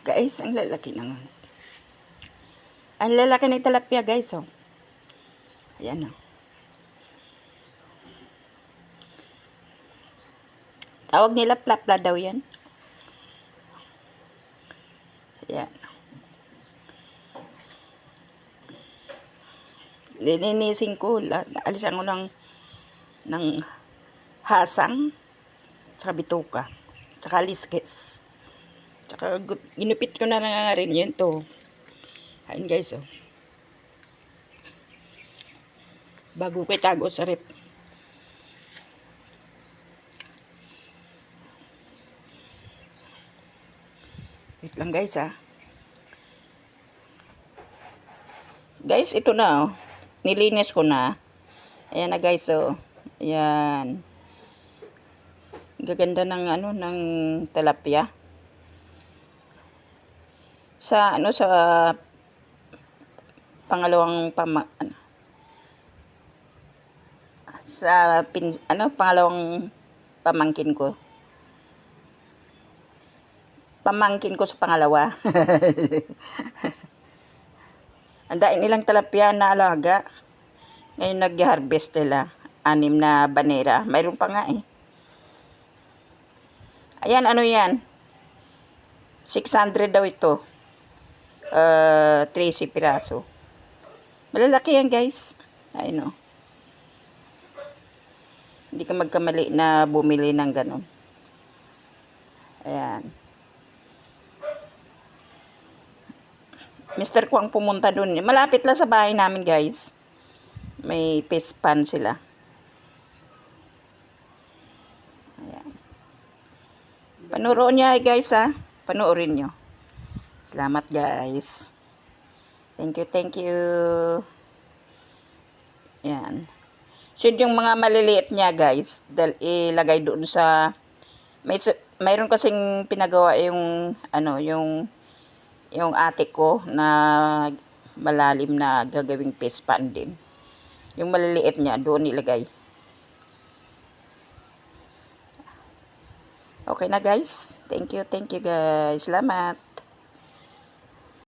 Guys, ang lalaki ng tilapia, guys, oh. Ayan, oh. Tawag nila plapla daw yan. Ayan. Lilinisin ko. Alisan ko ng hasang, tsaka bituka, tsaka liskes. Tsaka ginupit ko na nga rin yun to. Ayan, guys, oh. Bago ko itago sa rep. Wait lang, guys, ah. Guys, ito na, oh. Nilinis ko na. Ayan na, guys, oh. Ayan. Gaganda ng ng tilapia. Sa pangalawang pangalawang pamangkin ko. Pamangkin ko sa pangalawa. Ang dahil nilang tilapia na alaga. Ngayon nag-harvest nila. 6 na banera. Mayroon pa nga, eh. Ayan, ano yan? 600 daw ito. 13 piraso. Malalaki yan, guys. Ayun, oh. Hindi ka magkamali na bumili ng ganun. Ayan. Mr. ko ang pumunta dun. Malapit lang sa bahay namin, guys. May fish pan sila. Ayan. Panuroon niya, guys, ha. Panuorin nyo. Salamat, guys. Thank you. Ayan. So, yung mga maliliit niya, guys, ilagay doon sa mayroon kasing pinagawa yung yung ate ko na malalim na gagawing fish pan din. Yung maliliit niya doon ilagay. Okay na, guys. Thank you, guys. Salamat.